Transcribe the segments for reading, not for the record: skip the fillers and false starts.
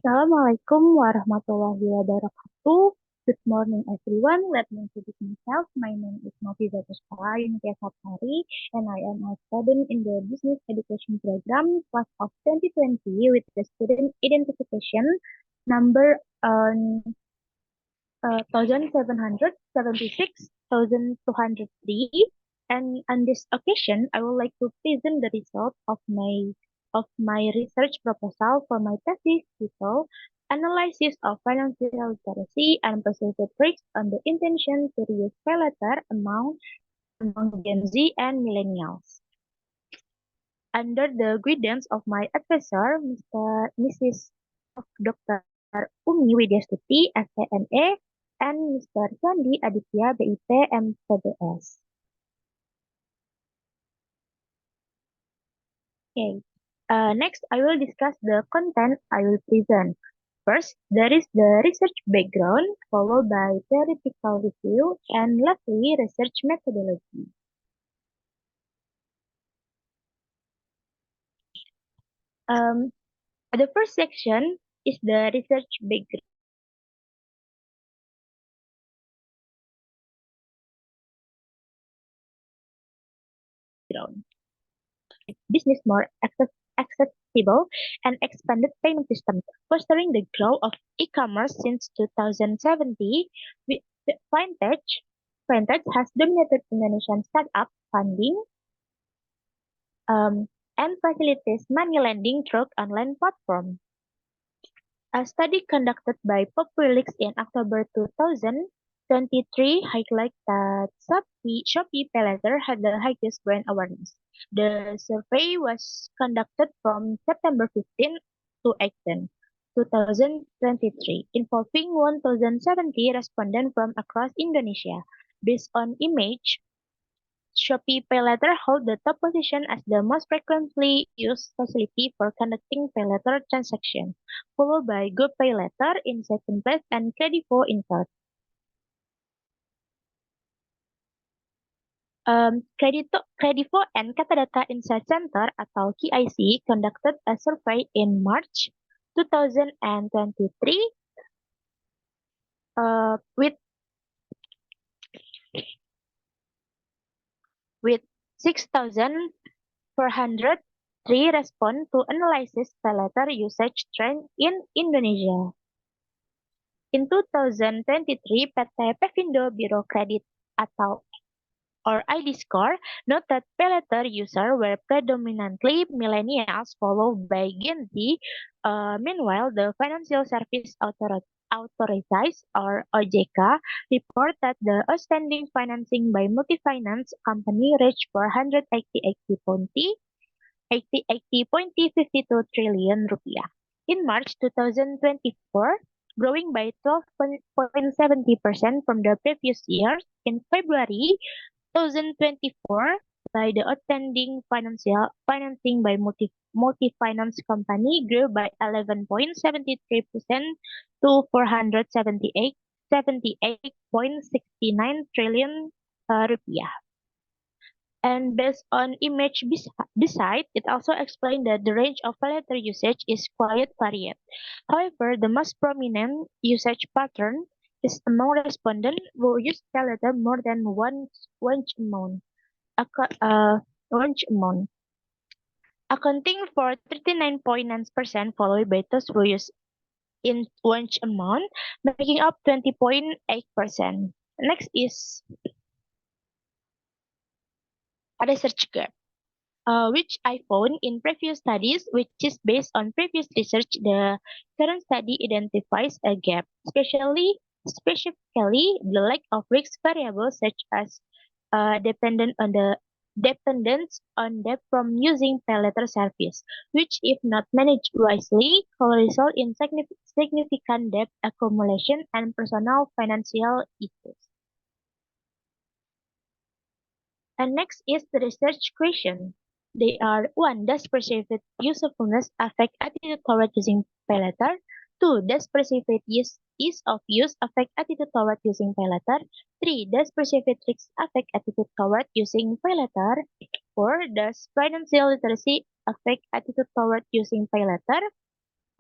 Assalamualaikum warahmatullahi wabarakatuh. Good morning, everyone. Let me introduce myself. My name is Nafisa Puspala Yunitia Sapari, and I am a student in the Business Education Program class of 2020 with the student identification number 1776,203. And on this occasion, I would like to present the result of my research proposal for my thesis titled Analysis of Financial Literacy and Perceived Risks on the Intention to Reuse Pay Later among Gen Z and Millennials. Under the guidance of my advisor, Mrs. Dr. Umi Widyastuti, SPNA, and Mr. Sandi Aditya, BIP, MPBS. Okay. Next, I will discuss the content I will present. First, there is the research background, followed by theoretical review, and lastly, research methodology. Um, the first section is the research background. Business more accessible and expanded payment system, fostering the growth of e-commerce since 2017. Fintech has dominated Indonesian startup funding um, and facilitates money lending through online platform. A study conducted by Populix in October 2023 highlighted that Shopee PayLater had the highest brand awareness. The survey was conducted from September 15 to 18, 2023, involving 1,070 respondents from across Indonesia. Based on image, Shopee PayLater holds the top position as the most frequently used facility for conducting PayLater transactions, followed by GoPayLater in second place and Kredivo in third. Kredivo and Katadata Insight Center atau KIC conducted a survey in March 2023 with 6,403 respond to analysis PayLater usage trend in Indonesia. In 2023, PT Pevindo Biro Kredit atau ID Score noted PayLater users were predominantly millennials followed by Gen Z. Meanwhile, the Financial Service Authorities or OJK report that the outstanding financing by multi-finance company reached 480.52 trillion rupiah. In March 2024, growing by 12.70% from the previous year. In February 2024, by the outstanding financing by multi-finance company grew by 11.73% to 478.69 trillion rupiah. And based on image beside, it also explained that the range of PayLater usage is quite varied. However, the most prominent usage pattern is among respondents who use PayLater more than one amount, accounting for 39.9%, followed by those who use in one amount, making up 20.8%. Next is a research gap. Which I found in previous studies, which is based on previous research, the current study identifies a gap, specifically the lack of risk variables such as dependence on debt from using PayLater service, which, if not managed wisely, will result in significant debt accumulation and personal financial issues. And next is the research question. They are: 1. Does perceived usefulness affect attitude toward using PayLater? 2. Does perceived ease of use affect attitude toward using PayLater? 3. Does perceived risks affect attitude toward using PayLater? 4. Does financial literacy affect attitude toward using PayLater?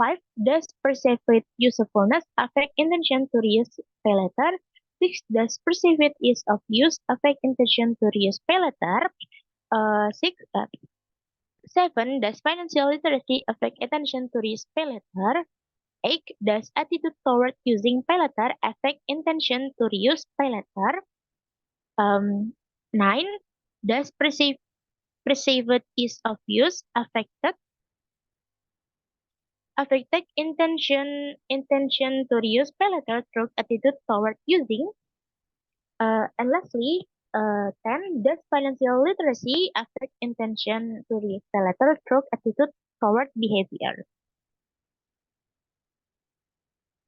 5. Does perceived usefulness affect intention to reuse pay later? 6. Does perceived ease of use affect intention to reuse pay later? 6. 7. Does financial literacy affect attention to reuse pay later? 8. Does attitude toward using pay later affect intention to reuse pay later? 9. Does perceived ease of use affected intention to reuse pay later through attitude toward using? And lastly, 10. Does financial literacy affect intention to reuse pay later through attitude toward behavior?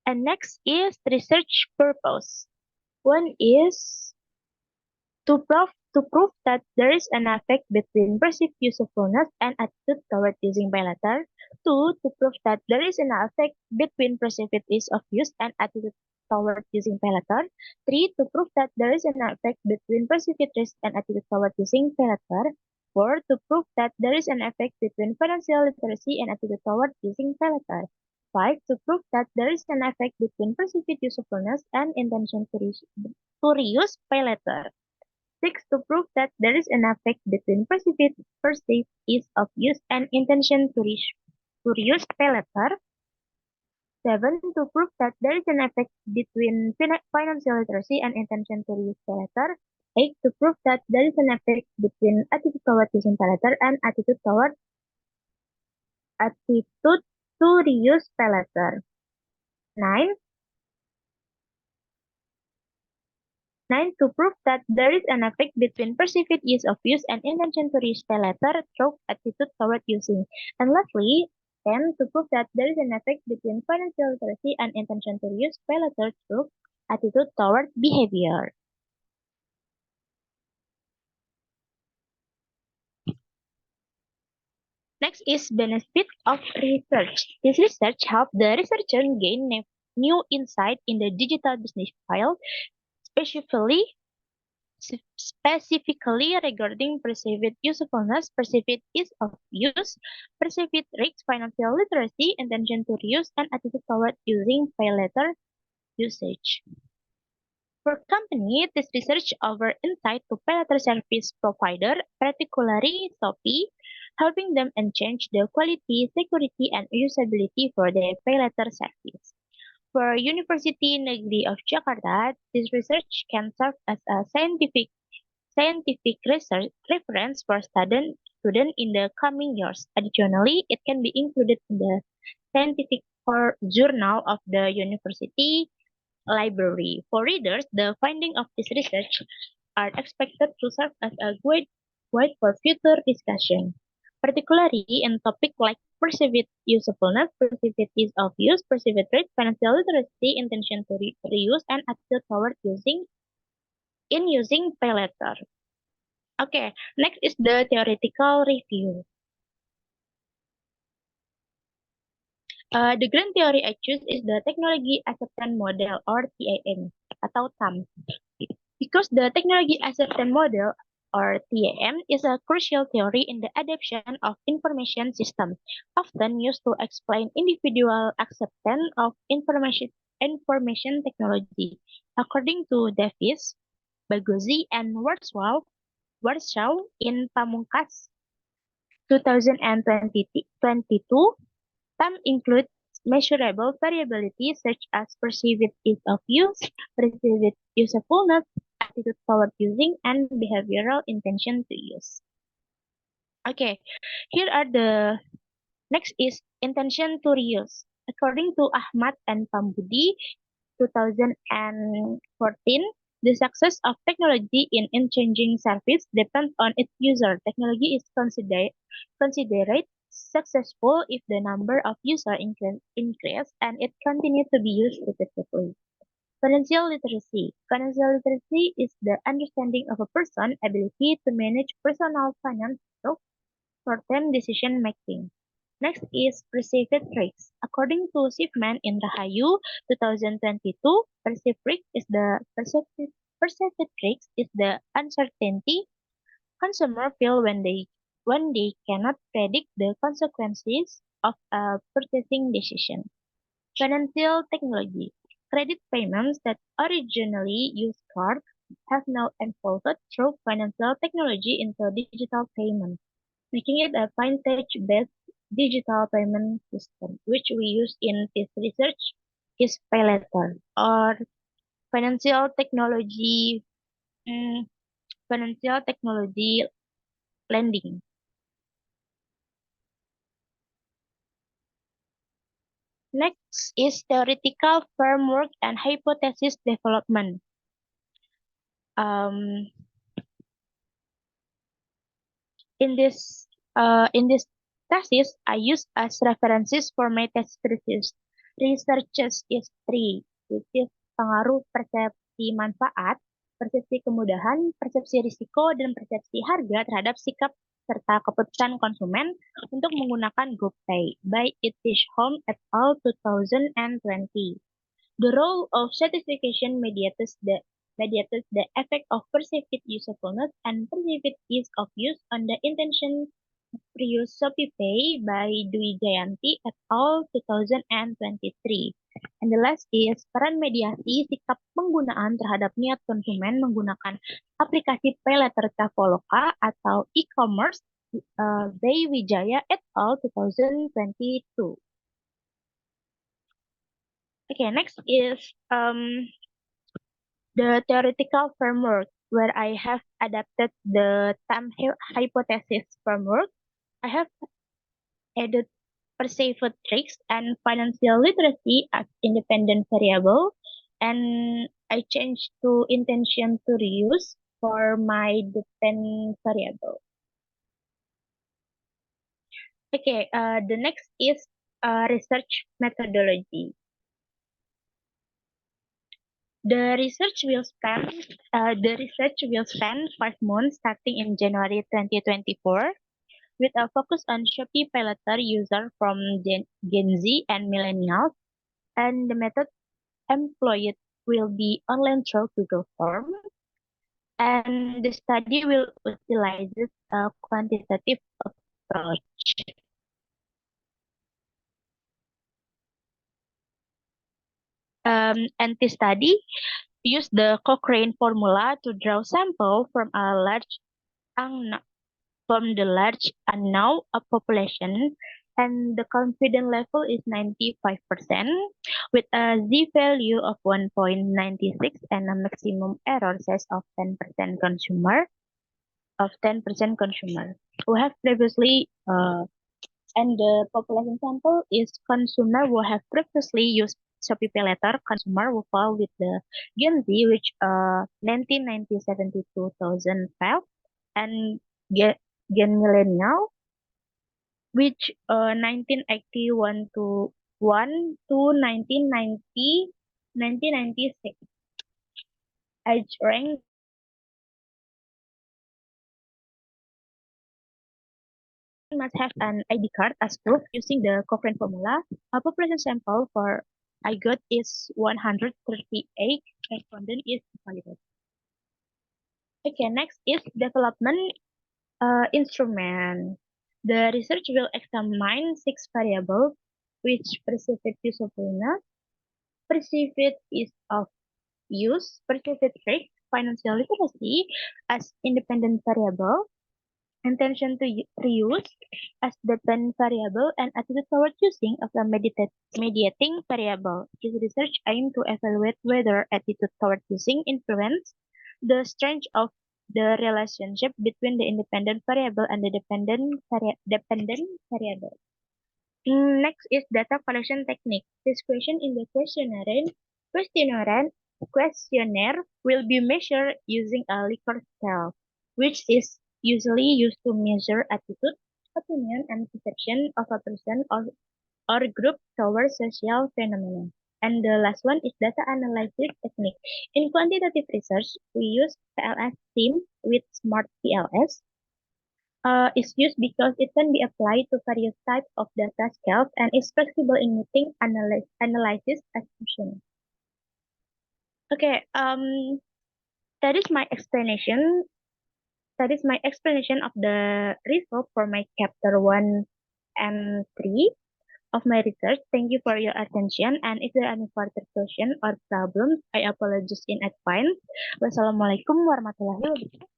And next is research purpose. One is to prove that there is an effect between perceived usefulness and attitude toward using pay later. 2. To prove that there is an effect between perceived ease of use and attitude toward using pay later. 3. To prove that there is an effect between perceived risk and attitude toward using pay later. 4. To prove that there is an effect between financial literacy and attitude toward using pay later. 5. To prove that there is an effect between perceived usefulness and intention to reuse pay later. 6. To prove that there is an effect between perceived ease of use and intention to reuse pay later. 7. To prove that there is an effect between financial literacy and intention to reuse pay later. 8. To prove that there is an effect between attitude toward using pay later and attitude to reuse pay later. 9. 9. To prove that there is an effect between perceived ease of use and intention to reuse pay later through attitude toward using. And lastly, 10. To prove that there is an effect between financial literacy and intention to reuse pay later through attitude toward behavior. Next is benefit of research. This research helped the researcher gain new insight in the digital business field, specifically regarding perceived usefulness, perceived ease of use, perceived risks, financial literacy, intention to reuse, and attitude toward using pay later usage. For company, this research over insight to pay later service provider, particularly Shopee, helping them enhance the quality, security, and usability for their pay later service. For University Negeri of Jakarta, this research can serve as a scientific research reference for student in the coming years. Additionally, it can be included in the scientific journal of the university library. For readers, the findings of this research are expected to serve as a guide for future discussion, particularly in topics like perceived usefulness, perceived ease of use, perceived rate, financial literacy, intention to reuse, and attitude toward using pay later. Okay, next is the theoretical review. The grand theory I choose is the Technology Acceptance Model or TAM atau TAM. Because the Technology Acceptance Model or TAM is a crucial theory in the adoption of information systems, often used to explain individual acceptance of information technology. According to Davis, Bagozzi, and Warsaw in Pamungkas 2022, TAM includes measurable variability such as perceived ease of use, perceived usefulness, attitude toward using, and behavioral intention to use. Okay, here are the next is intention to reuse. According to Ahmad and Pambudi, 2014, the success of technology in changing service depends on its user. Technology is considered successful if the number of users increase and it continues to be used repeatedly. Financial literacy. Financial literacy is the understanding of a person's ability to manage personal finance through short-term decision making. Next is perceived risks. According to Shipman in Rahayu 2022, perceived risk is the uncertainty consumers feel when they cannot predict the consequences of a purchasing decision. Financial technology. Credit payments that originally used cards have now evolved through financial technology into digital payments, making it a fintech-based digital payment system, which we use in this research is PayLater or financial technology, mm, financial technology lending. Next is theoretical framework and hypothesis development. Um, in this thesis, I use as references for my thesis researches is three, which is pengaruh persepsi manfaat, persepsi kemudahan, persepsi risiko, dan persepsi harga terhadap sikap serta keputusan konsumen untuk menggunakan GoPay by Itish Home et al. 2020. The role of satisfaction mediates the effect of perceived usefulness and perceived ease of use on the intention to use ShopeePay by Dwi Jayanti et al. 2023. And the last is peran mediasi sikap penggunaan terhadap niat konsumen menggunakan aplikasi PayLater Traveloka atau e-commerce by Wijaya et al. 2022. Okay, next is the theoretical framework where I have adapted the time hypothesis framework. I have added perceived tricks and financial literacy as independent variable, and I changed to intention to reuse for my depend variable. Okay, the next is research methodology. The research will span 5 months starting in January 2024 with a focus on Shopee PayLater user from Gen Z and millennials, and the method employed will be online through Google Form, and the study will utilize a quantitative approach. And the study use the Cochrane formula to draw sample from the large unknown population, and the confidence level is 95% with a z-value of 1.96 and a maximum error size of 10% consumer who have previously and the population sample is consumer who have previously used Shopee PayLater, consumer who fall with the Gen Z, which 1997 to 2005, and Gen Millennial, which 1981 to 1 to 1996. Age rank must have an ID card as proof using the Cochrane formula. A population sample for I got is 138. Respondent is validated. Okay, next is development instrument. The research will examine 6 variables, which perceived usefulness, perceived ease of use, perceived risk, financial literacy as independent variable, intention to reuse as dependent variable, and attitude toward using as a mediating variable. This research aims to evaluate whether attitude toward using influence the strength of the relationship between the independent variable and the dependent variable. Next is data collection technique. This question in the questionnaire will be measured using a Likert scale, which is usually used to measure attitude, opinion, and perception of a person or group towards social phenomena. And the last one is data analysis technique. In quantitative research, we use PLS SIM with Smart PLS. Is used because it can be applied to various types of data scales and is flexible in meeting analysis assumptions. Okay, that is my explanation. That is my explanation of the result for my chapter 1 and 3. of my research. Thank you for your attention. And if there are any further question or problems, I apologize in advance. Wassalamualaikum warahmatullahi wabarakatuh.